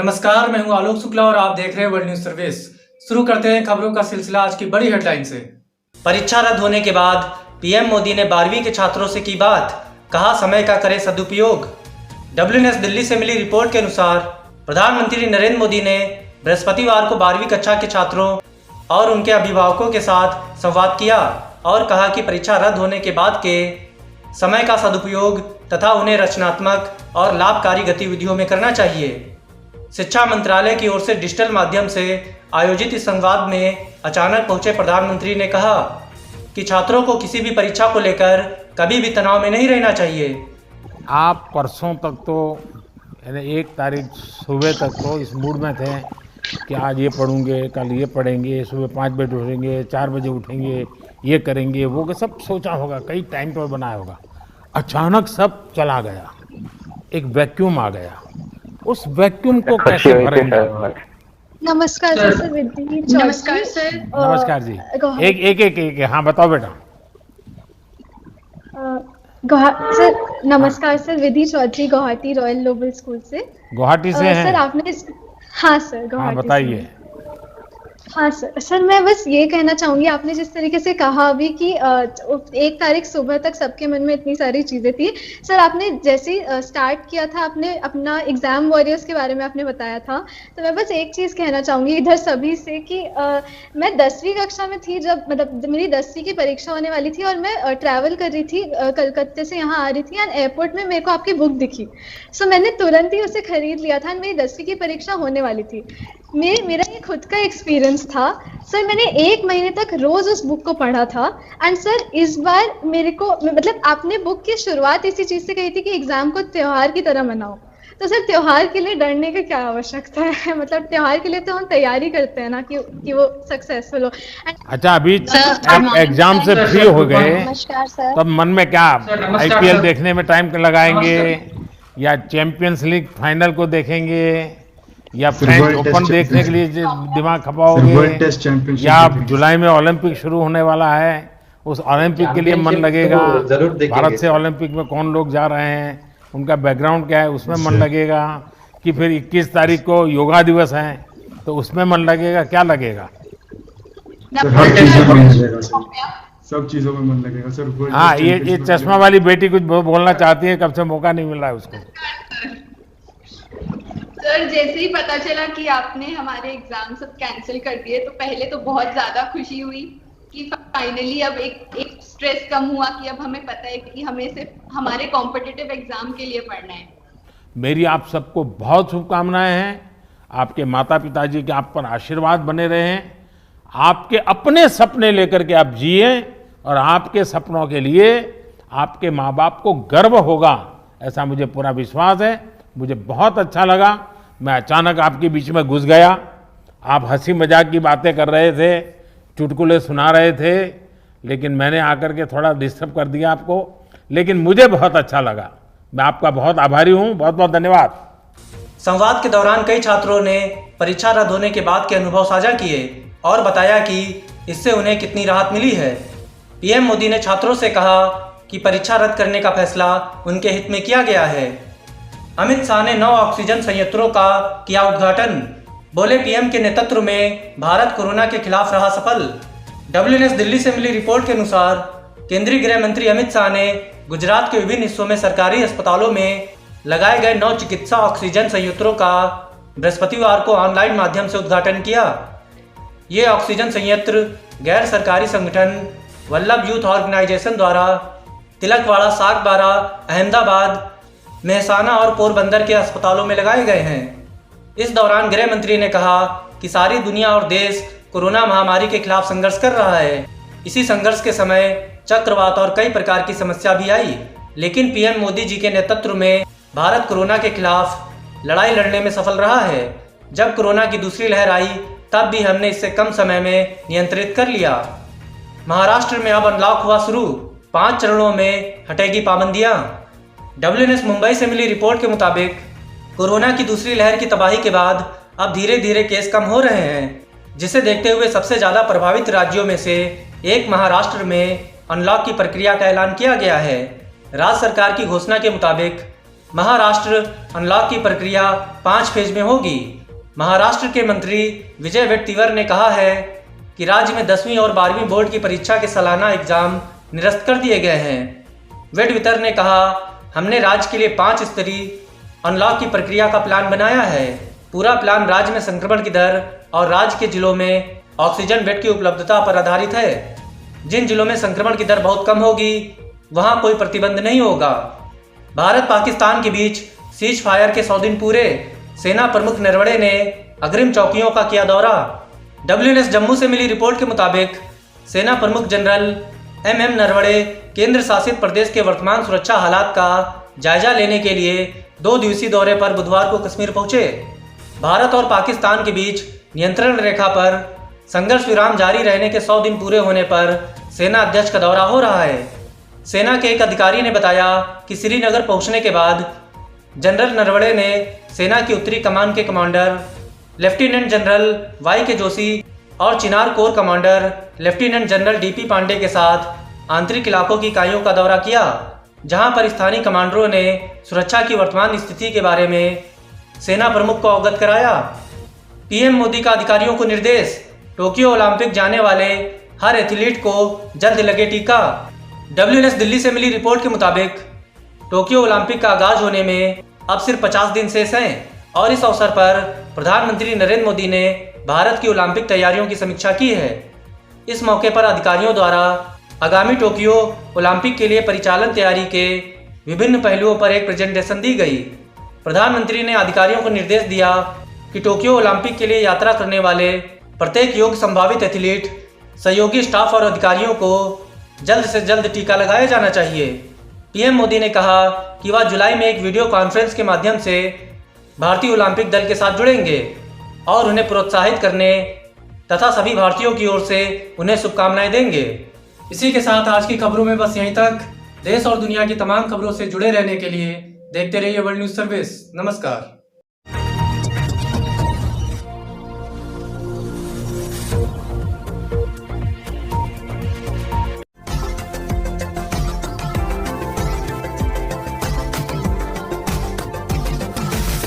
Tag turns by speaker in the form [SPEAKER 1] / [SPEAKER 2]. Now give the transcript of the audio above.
[SPEAKER 1] नमस्कार, मैं हूं आलोक शुक्ला और आप देख रहे हैं वर्ल्ड न्यूज सर्विस। शुरू करते हैं खबरों का सिलसिला आज की बड़ी हेडलाइन से। परीक्षा रद्द होने के बाद पीएम मोदी ने 12वीं के छात्रों से की बात, कहा समय का करें सदुपयोग। WNS दिल्ली से मिली रिपोर्ट के अनुसार प्रधानमंत्री नरेंद्र मोदी ने बृहस्पतिवार को 12वीं कक्षा के छात्रों और उनके अभिभावकों के साथ संवाद किया और कहा कि परीक्षा रद्द होने के बाद के समय का सदुपयोग तथा उन्हें रचनात्मक और लाभकारी गतिविधियों में करना चाहिए। शिक्षा मंत्रालय की ओर से डिजिटल माध्यम से आयोजित इस संवाद में अचानक पहुंचे प्रधानमंत्री ने कहा कि छात्रों को किसी भी परीक्षा को लेकर कभी भी तनाव में नहीं रहना चाहिए।
[SPEAKER 2] आप परसों तक तो यानी 1 तारीख सुबह तक तो इस मूड में थे कि आज ये पढ़ूंगे, कल ये पढ़ेंगे, सुबह 5 बजे उठेंगे, 4 बजे उठेंगे, ये करेंगे, वो सब सोचा होगा, कई टाइम टेबल बनाया होगा। अचानक सब चला गया, एक वैक्यूम आ गया। उस वैक्यूम को कैसे भरेंगे?
[SPEAKER 3] नमस्कार सर। विधि
[SPEAKER 4] नमस्कार सर।
[SPEAKER 2] नमस्कार जी। एक हाँ बताओ बेटा।
[SPEAKER 3] सर नमस्कार sir, Vidhi Chaudhary Guwahati royal global school से।
[SPEAKER 2] गुवाहाटी से हैं?
[SPEAKER 3] सर आपने हाँ सर गुवाहाटी।
[SPEAKER 2] हाँ बताइए।
[SPEAKER 3] हाँ सर मैं बस ये कहना चाहूँगी, आपने जिस तरीके से कहा अभी कि 1 तारीख सुबह तक सबके मन में इतनी सारी चीज़ें थी। सर आपने जैसे ही स्टार्ट किया था, आपने अपना एग्ज़ाम वॉरियर्स के बारे में आपने बताया था, तो मैं बस एक चीज़ कहना चाहूँगी इधर सभी से कि मैं 10वीं कक्षा में थी जब मेरी 10वीं की परीक्षा होने वाली थी और मैं ट्रैवल कर रही थी, कलकत्ते से यहाँ आ रही थी एंड एयरपोर्ट में मेरे को आपकी बुक दिखी। सो मैंने तुरंत ही उसे खरीद लिया था। मेरी 10वीं की परीक्षा होने वाली थी। मेरा ये खुद का एक्सपीरियंस था सर, मैंने 1 महीने तक रोज उस बुक को पढ़ा था। एंड सर इस बार मेरे को आपने बुक की शुरुआत इसी चीज से कही थी कि एग्जाम को त्योहार की तरह मनाओ। तो सर त्योहार के लिए डरने की क्या आवश्यकता है? त्योहार के लिए तो हम तैयारी करते हैं ना कि वो सक्सेसफुल हो।
[SPEAKER 2] अच्छा, अभी जब एग्जाम से फ्री हो गए तब मन में क्या IPL देखने में टाइम लगाएंगे या चैंपियंस लीग फाइनल को देखेंगे या फ्रेंच ओपन देखने के लिए दिमाग खपाओगे या जुलाई में ओलंपिक शुरू होने वाला है उस ओलंपिक के लिए मन लगेगा? भारत से ओलंपिक में कौन लोग जा रहे हैं, उनका बैकग्राउंड क्या है, उसमें मन लगेगा? कि फिर 21 तारीख को योगा दिवस है तो उसमें मन लगेगा? क्या लगेगा?
[SPEAKER 5] सब चीजों में मन लगेगा सर।
[SPEAKER 2] हाँ, ये चश्मा वाली बेटी कुछ बोलना चाहती है, कब से मौका नहीं मिल रहा है उसको।
[SPEAKER 4] सर जैसे ही पता चला कि आपने हमारे एग्जाम सब कैंसिल कर दिए तो पहले तो बहुत ज्यादा खुशी हुई कि फाइनली अब एक स्ट्रेस कम हुआ कि अब हमें पता है कि हमें सिर्फ हमारे कॉम्पिटिटिव एग्जाम के लिए पढ़ना है। मेरी
[SPEAKER 2] आप सबको बहुत शुभकामनाएं हैं। आपके माता पिताजी के आप पर आशीर्वाद बने रहे। आपके अपने सपने लेकर के आप जिए और आपके सपनों के लिए आपके माँ बाप को गर्व होगा, ऐसा मुझे पूरा विश्वास है। मुझे बहुत अच्छा लगा, मैं अचानक आपके बीच में घुस गया। आप हंसी मजाक की बातें कर रहे थे, चुटकुले सुना रहे थे, लेकिन मैंने आकर के थोड़ा डिस्टर्ब कर दिया आपको, लेकिन मुझे बहुत अच्छा लगा। मैं आपका बहुत आभारी हूँ, बहुत बहुत धन्यवाद।
[SPEAKER 1] संवाद के दौरान कई छात्रों ने परीक्षा रद्द होने के बाद के अनुभव साझा किए और बताया कि इससे उन्हें कितनी राहत मिली है। पीएम मोदी ने छात्रों से कहा कि परीक्षा रद्द करने का फैसला उनके हित में किया गया है। अमित शाह ने 9 ऑक्सीजन संयंत्रों का किया उद्घाटन। बोले पीएम के नेतृत्व में भारत कोरोना के खिलाफ रहा सफल। WNS दिल्ली से मिली रिपोर्ट के अनुसार केंद्रीय गृह मंत्री अमित शाह ने गुजरात के विभिन्न हिस्सों में सरकारी अस्पतालों में लगाए गए 9 चिकित्सा ऑक्सीजन संयंत्रों का बृहस्पतिवार को ऑनलाइन माध्यम से उद्घाटन किया। ये ऑक्सीजन संयंत्र गैर सरकारी संगठन वल्लभ यूथ ऑर्गेनाइजेशन द्वारा तिलकवाड़ा, सागबारा, अहमदाबाद, मेहसाना और पोरबंदर के अस्पतालों में लगाए गए हैं। इस दौरान गृह मंत्री ने कहा कि सारी दुनिया और देश कोरोना महामारी के खिलाफ संघर्ष कर रहा है। इसी संघर्ष के समय चक्रवात और कई प्रकार की समस्या भी आई, लेकिन पीएम मोदी जी के नेतृत्व में भारत कोरोना के खिलाफ लड़ाई लड़ने में सफल रहा है। जब कोरोना की दूसरी लहर आई तब भी हमने इससे कम समय में नियंत्रित कर लिया। महाराष्ट्र में अब अनलॉक हुआ शुरू, 5 चरणों में हटेगी पाबंदियां। WNS मुंबई से मिली रिपोर्ट के मुताबिक कोरोना की दूसरी लहर की तबाही के बाद अब धीरे धीरे केस कम हो रहे हैं, जिसे देखते हुए सबसे ज़्यादा प्रभावित राज्यों में से एक महाराष्ट्र में अनलॉक की प्रक्रिया का ऐलान किया गया है। राज्य सरकार की घोषणा के मुताबिक महाराष्ट्र अनलॉक की प्रक्रिया 5 फेज में होगी। महाराष्ट्र के मंत्री विजय वडेट्टीवार ने कहा है कि राज्य में 10वीं और 12वीं बोर्ड की परीक्षा के सालाना एग्जाम निरस्त कर दिए गए हैं। वडेट्टीवार ने कहा, हमने राज्य के लिए 5 स्तरीय अनलॉक की प्रक्रिया का प्लान बनाया है। पूरा प्लान राज्य में संक्रमण की दर और राज्य के जिलों में ऑक्सीजन बेड की उपलब्धता पर आधारित है। जिन जिलों में संक्रमण की दर बहुत कम होगी वहां कोई प्रतिबंध नहीं होगा। भारत पाकिस्तान के बीच सीज फायर के 100 दिन पूरे। सेना प्रमुख नरवणे ने अग्रिम चौकियों का किया दौरा। WNS जम्मू से मिली रिपोर्ट के मुताबिक सेना प्रमुख जनरल MM नरवणे केंद्र शासित प्रदेश के वर्तमान सुरक्षा हालात का जायजा लेने के लिए 2 दिवसीय दौरे पर बुधवार को कश्मीर पहुंचे। भारत और पाकिस्तान के बीच नियंत्रण रेखा पर संघर्ष विराम जारी रहने के 100 दिन पूरे होने पर सेना अध्यक्ष का दौरा हो रहा है। सेना के एक अधिकारी ने बताया कि श्रीनगर पहुंचने के बाद जनरल नरवणे ने सेना की उत्तरी कमान के commander lieutenant general YK Joshi और Chinar corps commander lieutenant general DP Pande के साथ आंतरिक इलाकों की इकाइयों का दौरा किया, जहां पर स्थानीय कमांडरों ने सुरक्षा की वर्तमान स्थिति के बारे में सेना प्रमुख को अवगत कराया। PM मोदी का अधिकारियों को निर्देश, टोक्यो ओलंपिक जाने वाले हर एथलीट को जल्द लगे टीका। WNS दिल्ली से मिली रिपोर्ट के मुताबिक टोक्यो ओलंपिक का आगाज होने में अब सिर्फ 50 दिन शेष हैं और इस अवसर पर प्रधानमंत्री नरेंद्र मोदी ने भारत की ओलंपिक तैयारियों की समीक्षा की है। इस मौके पर अधिकारियों द्वारा आगामी टोक्यो ओलंपिक के लिए परिचालन तैयारी के विभिन्न पहलुओं पर एक प्रेजेंटेशन दी गई। प्रधानमंत्री ने अधिकारियों को निर्देश दिया कि टोक्यो ओलंपिक के लिए यात्रा करने वाले प्रत्येक योग्य संभावित एथलीट, सहयोगी स्टाफ और अधिकारियों को जल्द से जल्द टीका लगाया जाना चाहिए। PM मोदी ने कहा कि वह जुलाई में एक वीडियो कॉन्फ्रेंस के माध्यम से भारतीय ओलंपिक दल के साथ जुड़ेंगे और उन्हें प्रोत्साहित करने तथा सभी भारतीयों की ओर से उन्हें शुभकामनाएं देंगे। इसी के साथ आज की खबरों में बस यहीं तक। देश और दुनिया की तमाम खबरों से जुड़े रहने के लिए देखते रहिए वर्ल्ड न्यूज सर्विस। नमस्कार।